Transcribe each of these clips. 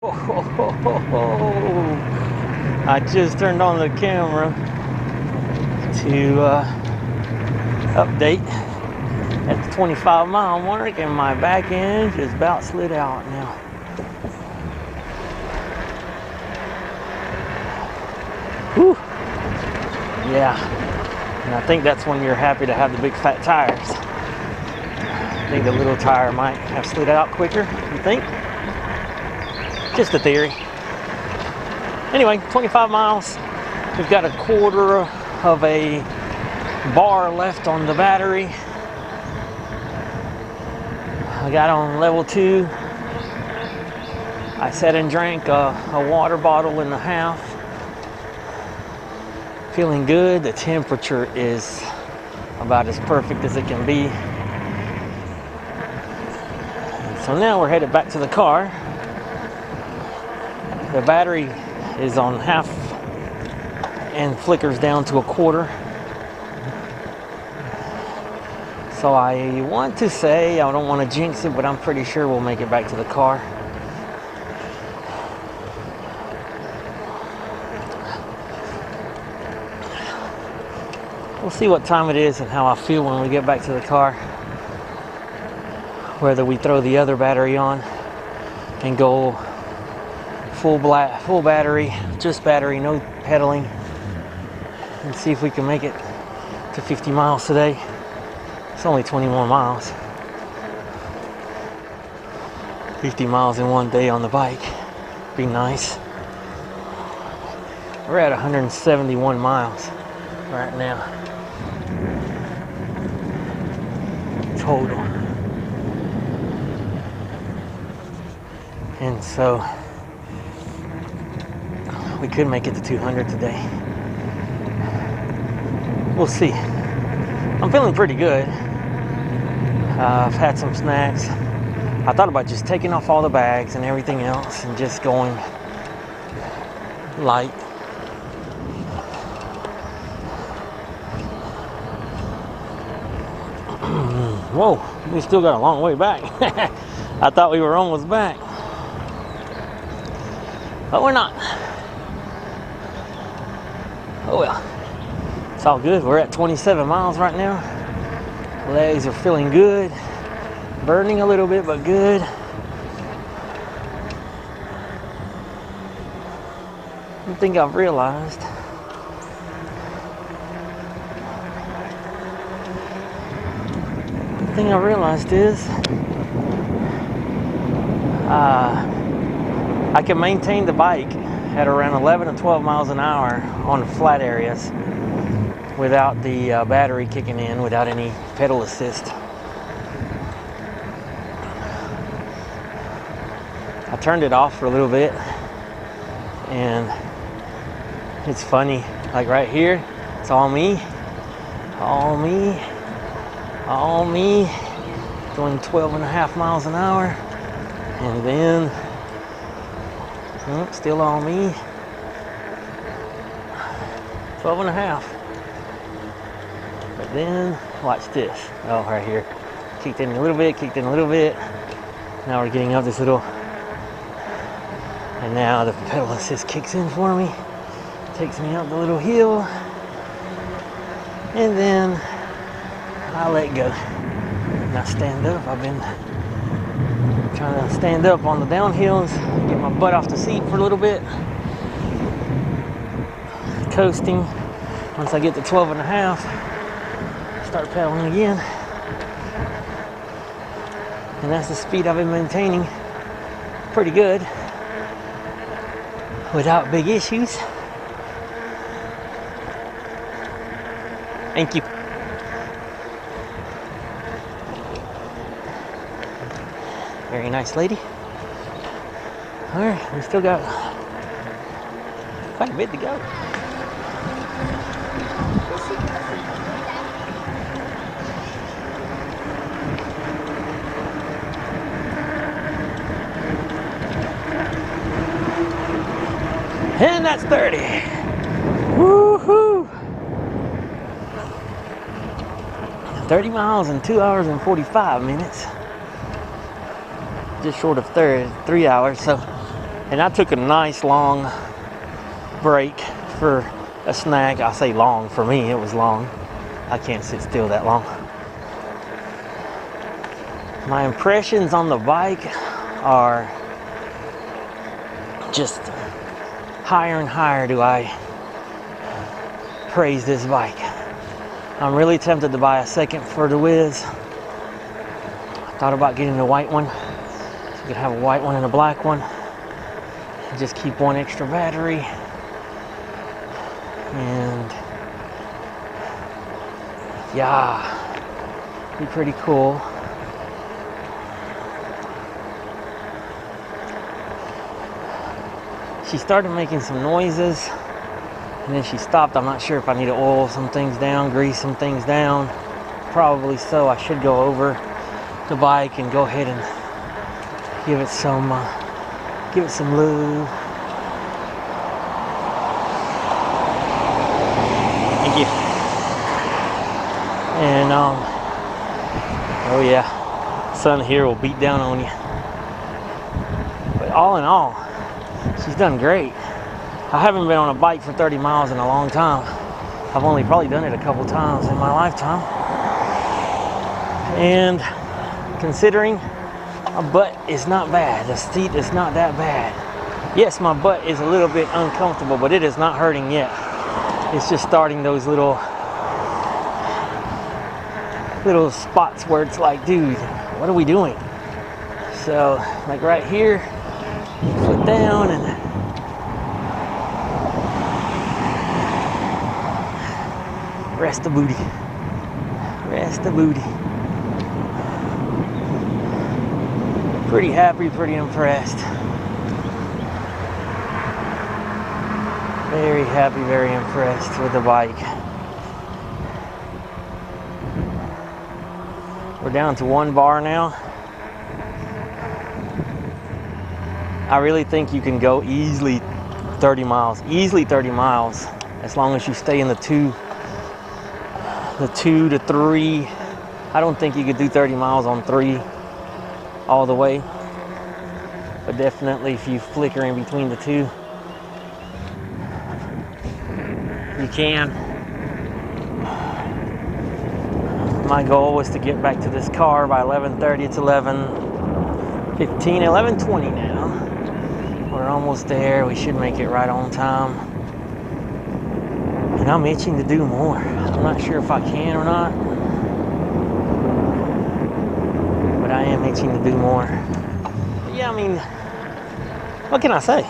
I just turned on the camera to update at the 25-mile mark, and my back end just about slid out now. Whew. Yeah, and I think that's when you're happy to have the big fat tires. I think the little tire might have slid out quicker, you think? Just a theory. Anyway, 25 miles. We've got a quarter of a bar left on the battery. I got on level 2. I sat and drank a water bottle and a half. Feeling good. The temperature is about as perfect as it can be. So now we're headed back to the car. The battery is on half and flickers down to a quarter. So I want to say, I don't want to jinx it, but I'm pretty sure we'll make it back to the car. We'll see what time it is and how I feel when we get back to the car. Whether we throw the other battery on and go full battery, just battery, no pedaling, and see if we can make it to 50 miles today. It's only 20 more miles. 50 miles in one day on the bike. Be nice. We're at 171 miles right now. Total. And so we could make it to 200 today. We'll see. I'm feeling pretty good. I've had some snacks. I thought about just taking off all the bags and everything else and just going light. Whoa, we still got a long way back. I thought we were almost back. But we're not. Oh well. It's all good. We're at 27 miles right now. Legs are feeling good. Burning a little bit, but good. One thing I've realized. Is I can maintain the bike at around 11 to 12 miles an hour on flat areas without the battery kicking in, without any pedal assist. I turned it off for a little bit, and it's funny, like right here, it's all me, going 12.5 miles an hour, and then still all me, 12.5. But then watch this. Oh, right here, kicked in a little bit. Now we're getting up this little, and now the pedal assist kicks in for me, takes me up the little hill, and then I let go. And I stand up. I've been trying to stand up on the downhills, get my butt off the seat for a little bit. Coasting. Once I get to 12.5, start pedaling again. And that's the speed I've been maintaining pretty good without big issues. Thank you. Very nice lady. All right, we still got quite a bit to go. And that's 30. Woohoo! 30 miles in 2 hours and 45 minutes. Just short of 3 hours, so And I took a nice long break for a snack. I say long, for me it was long. I can't sit still that long. My impressions on the bike are just higher and higher do I praise this bike. I'm really tempted to buy a second for the Whiz. I thought about getting the white one. So you could have a white one and a black one. And just keep one extra battery. And yeah, be pretty cool. She started making some noises and then she stopped. I'm not sure if I need to oil some things down, grease some things down. Probably so. I should go over the bike and go ahead and give it some lube. Thank you. And oh yeah, sun here will beat down on you. But all in all, she's done great. I haven't been on a bike for 30 miles in a long time. I've only probably done it a couple times in my lifetime. And considering my butt is not bad, the seat is not that bad. Yes, my butt is a little bit uncomfortable, but it is not hurting yet. It's just starting those little spots where it's like, dude, what are we doing? So, like right here, foot down and rest the booty. Rest the booty. Pretty happy, pretty impressed. Very happy, very impressed with the bike. We're down to 1 bar now. I really think you can go easily 30 miles. Easily 30 miles as long as you stay in the 2 to 3. I don't think you could do 30 miles on 3 all the way. But definitely if you flicker in between the 2, you can. My goal was to get back to this car by 11:30. It's 11:15, 11:20 now. We're almost there. We should make it right on time. And I'm itching to do more. I'm not sure if I can or not, but I am itching to do more. But yeah, I mean, what can I say?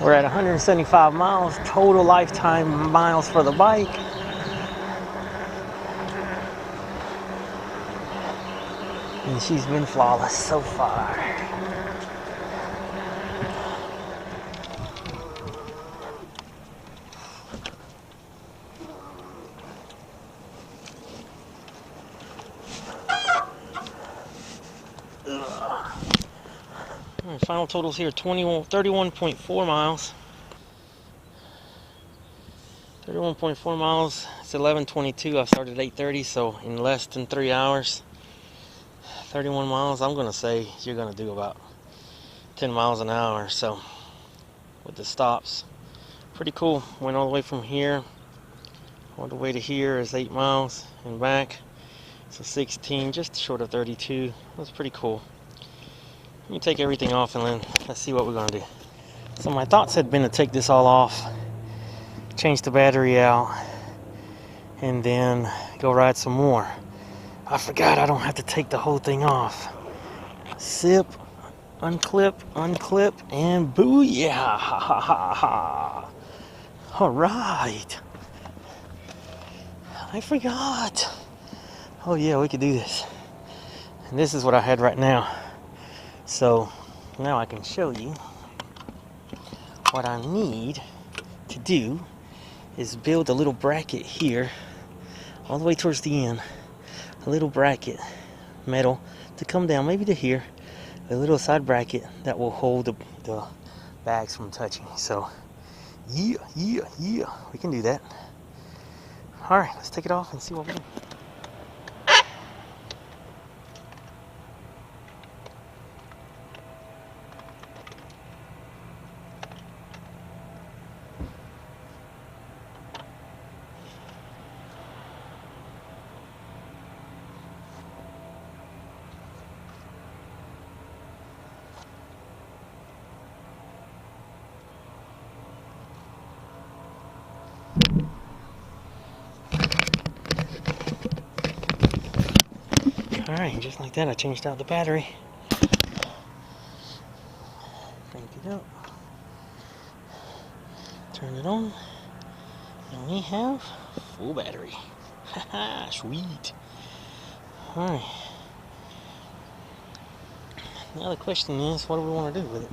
We're at 175 miles, total lifetime miles for the bike. And she's been flawless so far. Final totals here, 31.4 miles. 31.4 miles, it's 11:22. I started at 8:30, so in less than 3 hours. 31 miles, I'm gonna say you're gonna do about 10 miles an hour, so with the stops. Pretty cool. Went all the way from here, all the way to here is 8 miles and back. So 16, just short of 32. That's pretty cool. Let me take everything off and then let's see what we're gonna do. So my thoughts had been to take this all off, change the battery out, and then go ride some more. I forgot I don't have to take the whole thing off. Sip, unclip, unclip, and booyah! Ha ha ha ha! All right. I forgot. Oh yeah, we could do this. And this is what I had right now. So now I can show you what I need to do is build a little bracket here all the way towards the end. A little bracket, metal, to come down maybe to here. A little side bracket that will hold the bags from touching. So yeah, we can do that. All right, let's take it off and see what we do. Alright, just like that I changed out the battery. Crank it up. Turn it on. And we have full battery. Haha, sweet. Alright. Now the question is, what do we want to do with it?